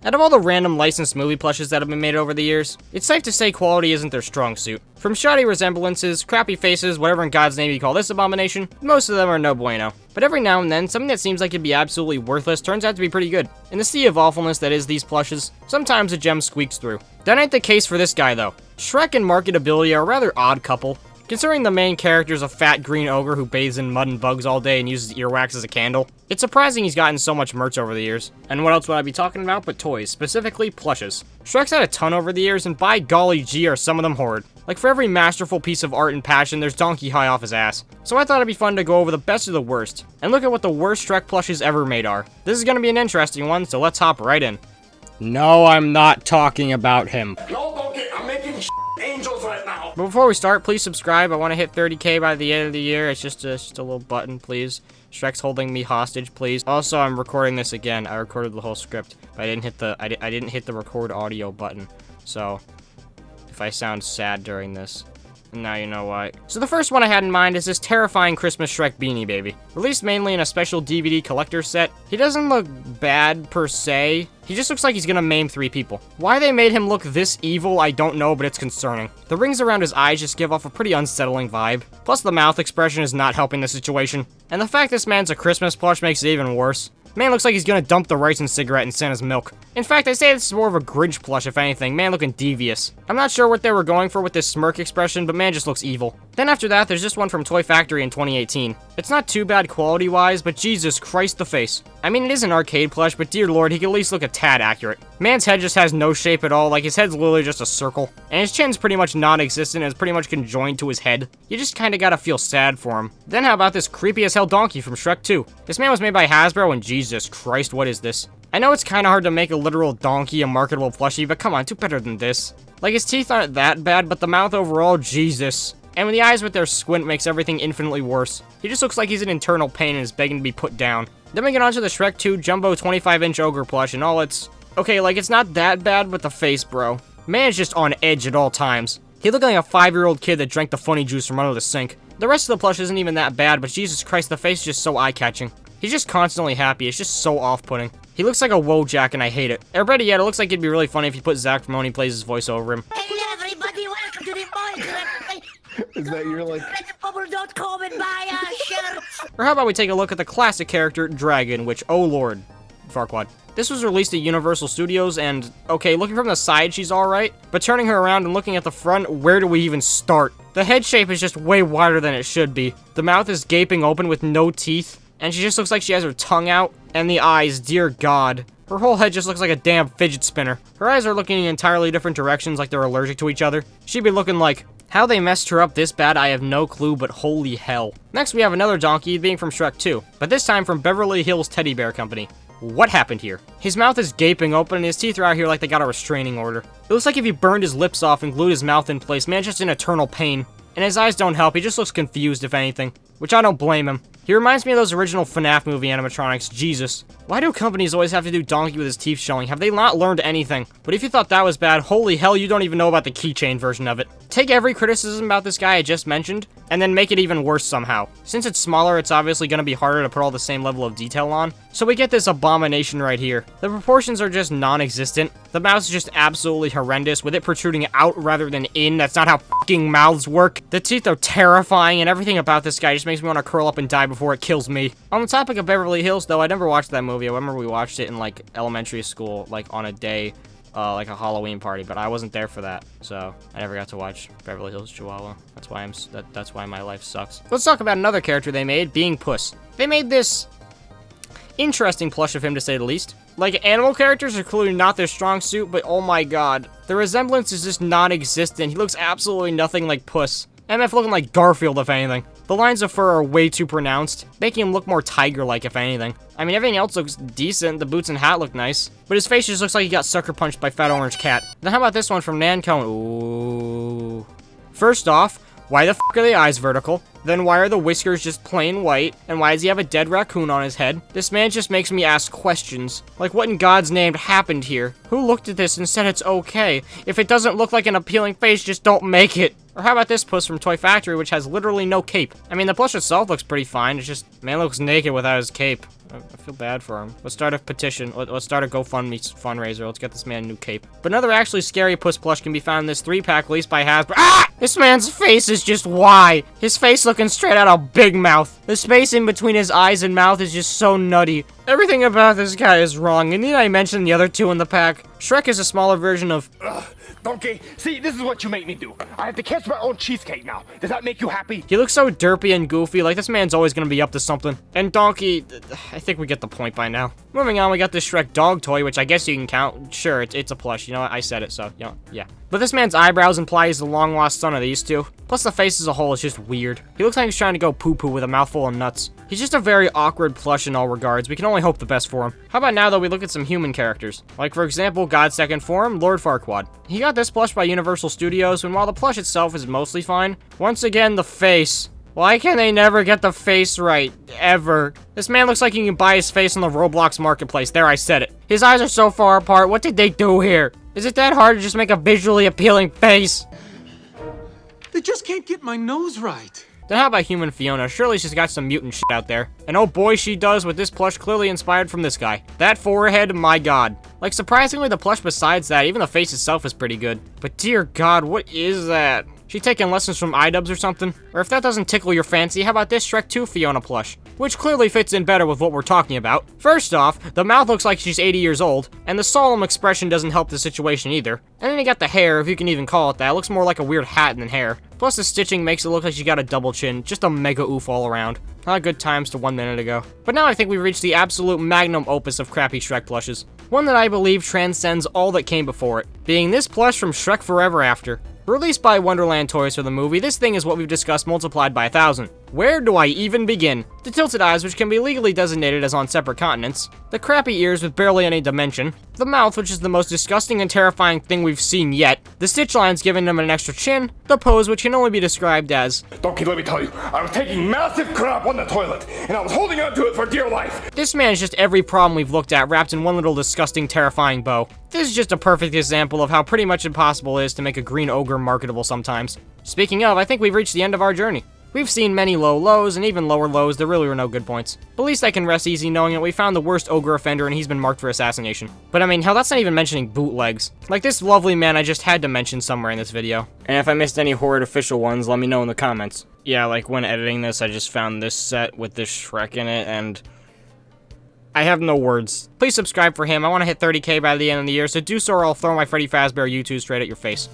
Out of all the random licensed movie plushes that have been made over the years, it's safe to say quality isn't their strong suit. From shoddy resemblances, crappy faces, whatever in God's name you call this abomination, most of them are no bueno. But every now and then, something that seems like it'd be absolutely worthless turns out to be pretty good. In the sea of awfulness that is these plushes, sometimes a gem squeaks through. That ain't the case for this guy though. Shrek and marketability are a rather odd couple. Considering the main character is a fat green ogre who bathes in mud and bugs all day and uses earwax as a candle, it's surprising he's gotten so much merch over the years. And what else would I be talking about but toys, specifically plushes. Shrek's had a ton over the years, and by golly gee are some of them horrid. Like for every masterful piece of art and passion, there's Donkey high off his ass. So I thought it'd be fun to go over the best of the worst, and look at what the worst Shrek plushes ever made are. This is gonna be an interesting one, so let's hop right in. No, I'm not talking about him. No, Donkey, I'm making angels right now. But before we start, please subscribe. I want to hit 30k by the end of the year. It's just a little button, please. Shrek's holding me hostage, please. Also, I'm recording this again. I recorded the whole script, but I didn't hit the record audio button. So, if I sound sad during this, now you know why. So the first one I had in mind is this terrifying Christmas Shrek Beanie Baby. Released mainly in a special DVD collector set, he doesn't look bad per se. He just looks like he's gonna maim 3 people. Why they made him look this evil, I don't know, but it's concerning. The rings around his eyes just give off a pretty unsettling vibe. Plus the mouth expression is not helping the situation. And the fact this man's a Christmas plush makes it even worse. Man looks like he's gonna dump the rice and cigarette in Santa's milk. In fact, I say this is more of a Grinch plush if anything, man looking devious. I'm not sure what they were going for with this smirk expression, but man just looks evil. Then after that, there's this one from Toy Factory in 2018. It's not too bad quality-wise, but Jesus Christ the face. I mean, it is an arcade plush, but dear lord, he can at least look a tad accurate. Man's head just has no shape at all, like his head's literally just a circle. And his chin's pretty much non-existent and is pretty much conjoined to his head. You just kinda gotta feel sad for him. Then how about this creepy as hell donkey from Shrek 2? This man was made by Hasbro, and Jesus Christ, what is this? I know it's kinda hard to make a literal donkey a marketable plushie, but come on, do better than this. Like, his teeth aren't that bad, but the mouth overall, Jesus. And the eyes with their squint makes everything infinitely worse. He just looks like he's in internal pain and is begging to be put down. Then we get onto the Shrek 2 Jumbo 25-inch Ogre plush, and all it's... Okay, like, it's not that bad, but the face, bro. Man's just on edge at all times. He looked like a 5-year-old kid that drank the funny juice from under the sink. The rest of the plush isn't even that bad, but Jesus Christ, the face is just so eye-catching. He's just constantly happy. It's just so off-putting. He looks like a Wojak, and I hate it. Or better yet, it looks like it'd be really funny if you put Zach Ramone plays his voice over him. Hey everybody, welcome to the Minecraft. Is that your, like... Redbubble.com and buy our shirts. Or how about we take a look at the classic character, Dragon, which, oh lord, Farquaad. This was released at Universal Studios, and, okay, looking from the side, she's alright, but turning her around and looking at the front, where do we even start? The head shape is just way wider than it should be. The mouth is gaping open with no teeth, and she just looks like she has her tongue out, and the eyes, dear God. Her whole head just looks like a damn fidget spinner. Her eyes are looking in entirely different directions like they're allergic to each other. She'd be looking like... How they messed her up this bad, I have no clue, but holy hell. Next, we have another donkey, being from Shrek 2, but this time from Beverly Hills Teddy Bear Company. What happened here? His mouth is gaping open, and his teeth are out here like they got a restraining order. It looks like if he burned his lips off and glued his mouth in place, man's just in eternal pain. And his eyes don't help, he just looks confused, if anything. Which I don't blame him. He reminds me of those original FNAF movie animatronics, Jesus. Why do companies always have to do Donkey with his teeth showing? Have they not learned anything? But if you thought that was bad, holy hell, you don't even know about the keychain version of it. Take every criticism about this guy I just mentioned, and then make it even worse somehow. Since it's smaller, it's obviously going to be harder to put all the same level of detail on. So we get this abomination right here. The proportions are just non-existent. The mouth is just absolutely horrendous, with it protruding out rather than in. That's not how fucking mouths work. The teeth are terrifying, and everything about this guy just makes me want to curl up and die before it kills me. On the topic of Beverly Hills, though, I never watched that movie. I remember we watched it in, like, elementary school, like, on a day, like a Halloween party, but I wasn't there for that, so I never got to watch Beverly Hills Chihuahua. That's why that's why my life sucks. Let's talk about another character they made, being Puss. They made this interesting plush of him, to say the least. Like, animal characters are clearly not their strong suit, but oh my god. The resemblance is just non-existent. He looks absolutely nothing like Puss. MF looking like Garfield, if anything. The lines of fur are way too pronounced, making him look more tiger-like, if anything. I mean, everything else looks decent. The boots and hat look nice, but his face just looks like he got sucker punched by Fat Orange Cat. Then how about this one from Nancone? Ooh. First off, why the f*** are the eyes vertical? Then why are the whiskers just plain white? And why does he have a dead raccoon on his head? This man just makes me ask questions. Like, what in God's name happened here? Who looked at this and said it's okay? If it doesn't look like an appealing face, just don't make it. Or how about this Puss from Toy Factory, which has literally no cape? I mean, the plush itself looks pretty fine. It's just, man looks naked without his cape. I feel bad for him. Let's start a petition. Let's start a GoFundMe fundraiser. Let's get this man a new cape. But another actually scary Puss plush can be found in this 3-pack released by Hasbro. Ah! This man's face is just why? His face looking straight out of Big Mouth. The space in between his eyes and mouth is just so nutty. Everything about this guy is wrong. And need I mention the other 2 in the pack? Shrek is a smaller version of... Donkey, see, this is what you make me do. I have to catch my own cheesecake now. Does that make you happy? He looks so derpy and goofy, like this man's always gonna be up to something. And Donkey, I think we get the point by now. Moving on, we got this Shrek dog toy, which I guess you can count. Sure, it's a plush. You know what? I said it, so, you know, yeah. But this man's eyebrows imply he's the long-lost son of these 2. Plus, the face as a whole is just weird. He looks like he's trying to go poo-poo with a mouthful of nuts. He's just a very awkward plush in all regards. We can only hope the best for him. How about now, though, we look at some human characters? Like, for example, God's second form, Lord Farquaad. He got this plush by Universal Studios, and while the plush itself is mostly fine, once again, the face. Why can they never get the face right? Ever. This man looks like you can buy his face on the Roblox marketplace. There, I said it. His eyes are so far apart. What did they do here? Is it that hard to just make a visually appealing face? They just can't get my nose right. Then how about human Fiona? Surely she's got some mutant shit out there. And oh boy, she does, with this plush clearly inspired from this guy. That forehead, my god. Like, surprisingly, the plush besides that, even the face itself is pretty good. But dear god, what is that? She taking lessons from iDubbbz or something? Or if that doesn't tickle your fancy, how about this Shrek 2 Fiona plush? Which clearly fits in better with what we're talking about. First off, the mouth looks like she's 80 years old, and the solemn expression doesn't help the situation either. And then you got the hair, if you can even call it that. It looks more like a weird hat than hair. Plus the stitching makes it look like she got a double chin, just a mega oof all around. Not good times to 1 minute ago. But now I think we've reached the absolute magnum opus of crappy Shrek plushes. One that I believe transcends all that came before it, being this plush from Shrek Forever After. Released by Wonderland Toys for the movie, this thing is what we've discussed multiplied by 1,000. Where do I even begin? The tilted eyes, which can be legally designated as on separate continents. The crappy ears with barely any dimension. The mouth, which is the most disgusting and terrifying thing we've seen yet. The stitch lines giving him an extra chin. The pose, which can only be described as... Donkey, let me tell you, I was taking massive crap on the toilet, and I was holding on to it for dear life. This man is just every problem we've looked at wrapped in one little disgusting, terrifying bow. This is just a perfect example of how pretty much impossible it is to make a green ogre marketable sometimes. Speaking of, I think we've reached the end of our journey. We've seen many low lows, and even lower lows, there really were no good points. But at least I can rest easy knowing that we found the worst ogre offender and he's been marked for assassination. But I mean, hell, that's not even mentioning bootlegs. Like this lovely man I just had to mention somewhere in this video. And if I missed any horrid official ones, let me know in the comments. Yeah, like when editing this, I just found this set with this Shrek in it, and... I have no words. Please subscribe for him. I want to hit 30K by the end of the year, so do so or I'll throw my Freddy Fazbear YouTube straight at your face.